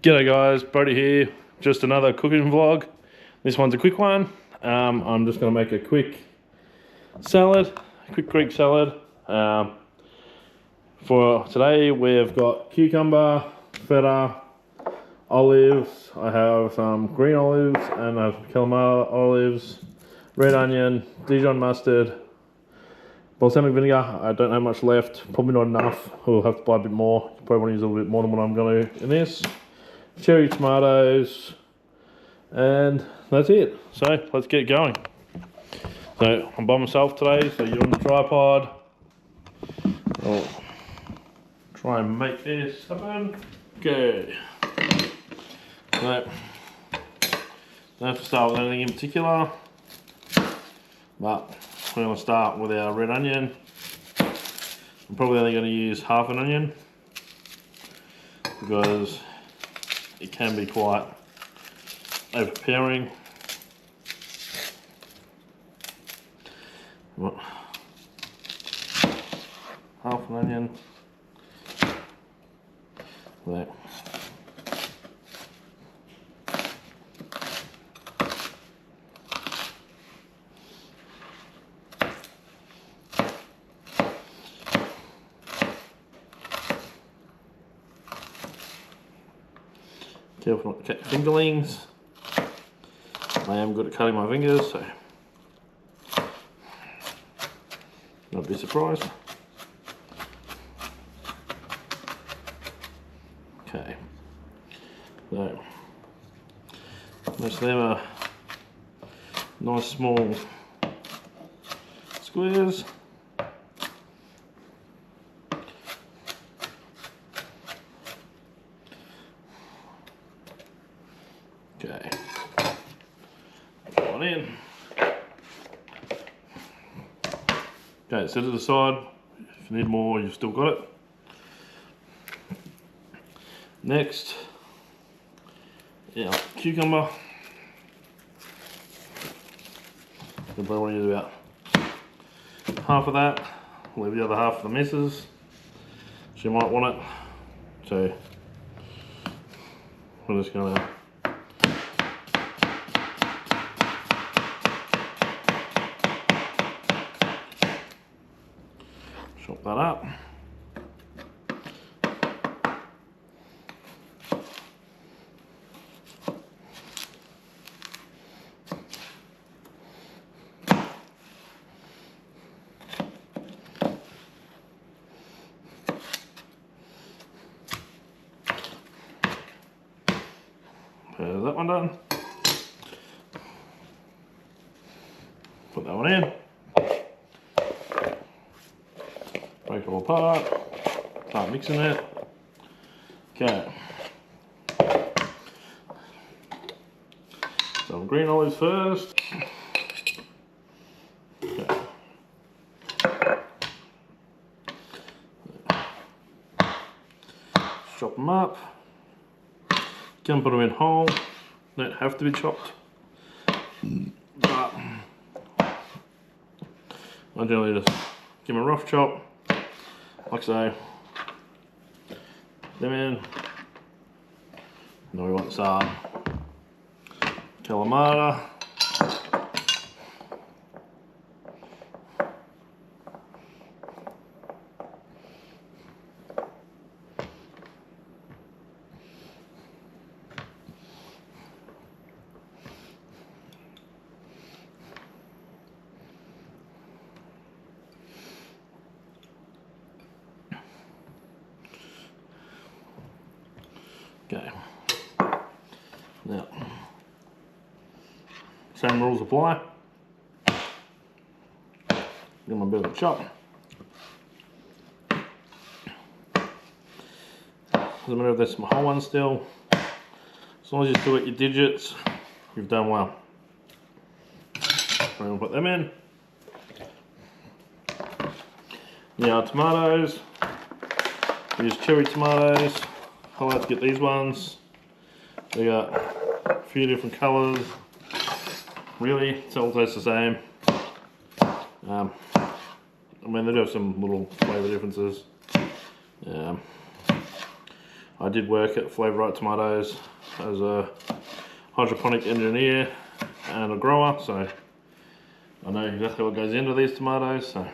G'day guys, Brodie here. Just another cooking vlog. This one's a quick one. I'm just going to make a quick salad, quick Greek salad. For today we've got cucumber, feta, olives. I have some green olives and I have calamari olives, red onion, Dijon mustard, balsamic vinegar. I don't have much left, probably not enough. We'll have to buy a bit more. You probably want to use a little bit more than what I'm going to in this. Cherry tomatoes, and that's it. So let's get going. So I'm by myself today, so you're on the tripod. I'll try and make this happen. Okay. So don't have to start with anything in particular, but we're going to start with our red onion. I'm probably only going to use half an onion because it can be quite overpowering. Half an onion. There. Careful not to cut your fingerlings. I am good at cutting my fingers, so not be surprised. Okay, so most of them are nice small squares. Okay, put one in. Okay, set it aside. If you need more, you've still got it. Next, cucumber. You'll probably want to use about half of that. Leave the other half for the missus. She might want it. So we're just going to chop that up. There's that one done. Put that one in. Break it all apart. Start mixing it. Okay. Some green olives first. Okay. Chop them up. Can put them in whole. Don't have to be chopped. But I generally just give them a rough chop. Like so. Them in. Now we want some calamari. Okay, now, same rules apply. Give them a bit of a chop. Doesn't matter if there's some whole ones still. As long as you still get your digits, you've done well. We're going to put them in. Now tomatoes, use cherry tomatoes. I like to get these ones. They got a few different colours. Really, it's all tastes the same. I mean, they do have some little flavour differences. I did work at Flavor Right Tomatoes as a hydroponic engineer and a grower, so I know exactly what goes into these tomatoes. So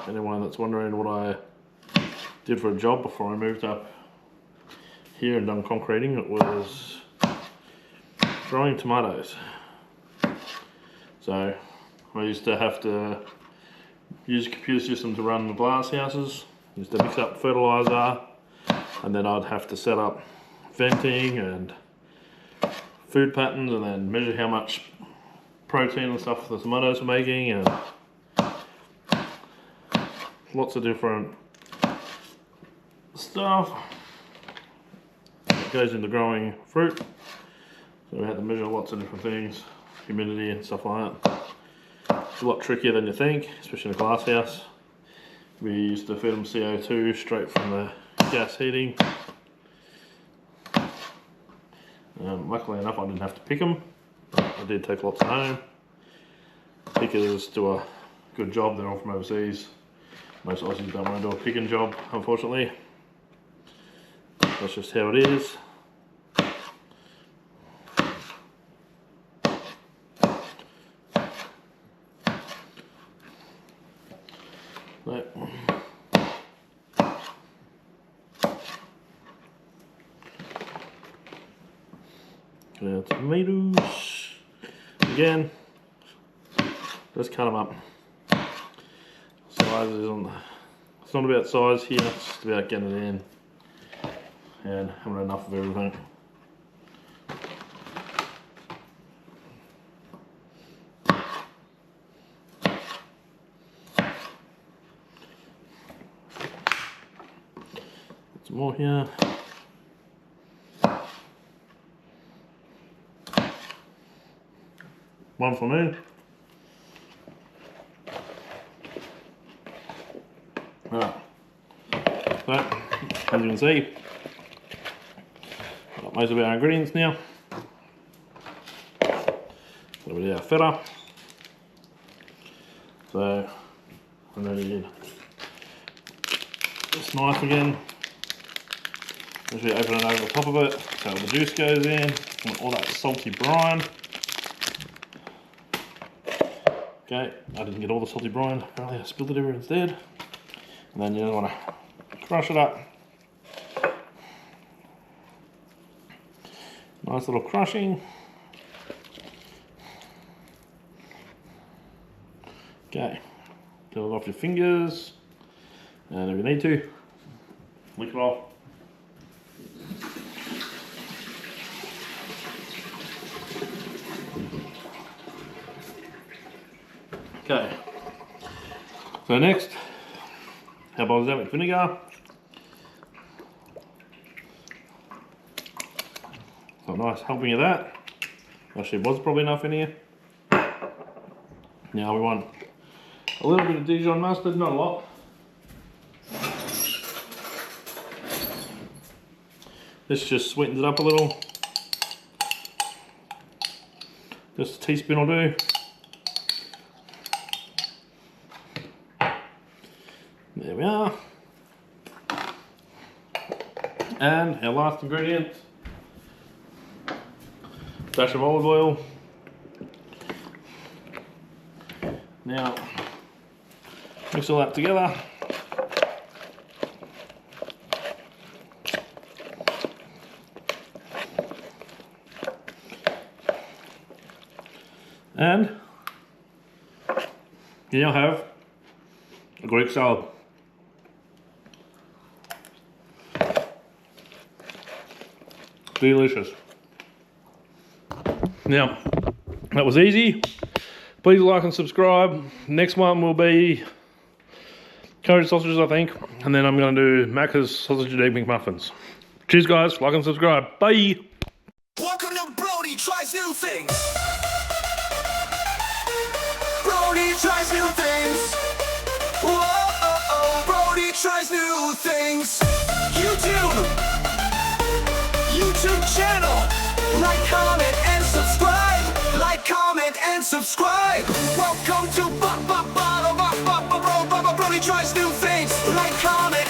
anyone that's wondering what I did for a job before I moved up here and done concreting, it was growing tomatoes. So I used to have to use a computer system to run the glass houses. I used to mix up fertilizer, and then I'd have to set up venting and food patterns, and then measure how much protein and stuff the tomatoes were making, and lots of different stuff that goes into growing fruit. So we had to measure lots of different things, humidity and stuff like that. It's a lot trickier than you think, especially in a glass house. We used to feed them CO2 straight from the gas heating. Luckily enough, I didn't have to pick them. I did take lots home. Pickers do a good job, they're all from overseas. Most Aussies don't want to do a picking job, unfortunately. That's just how it is. Now tomatoes, again, just cut them up. Size is on the, it's not about size here, it's just about getting it in and having enough of everything. Some more here. One for me. Alright. So, as you can see, got most of our ingredients now. So we did our feta. So I'm going to need this knife again. Usually open it over the top of it so the juice goes in, and all that salty brine. Okay, I didn't get all the salty brine, apparently I spilled it everywhere instead. And then you just want to crush it up. Nice little crushing. Okay, get it off your fingers, and if you need to, lick it off. Okay, so next, our balsamic vinegar. So a nice helping of that. Actually, was probably enough in here. Now we want a little bit of Dijon mustard, not a lot. This just sweetens it up a little. Just a teaspoon will do. There we are. And our last ingredient, dash of olive oil. Now, mix all that together. And you now have a Greek salad. Delicious. Now, that was easy. Please like and subscribe. Next one will be curry sausages, I think. And then I'm going to do Macca's sausage and egg McMuffins. Cheers, guys. Like and subscribe. Bye. Welcome to Brodie Tries New Things. Brodie tries new things. Whoa, Brodie tries new things. YouTube channel. Like, comment, and subscribe. Like, comment, and subscribe. Welcome to Brodie Tries New Things. Like, comment.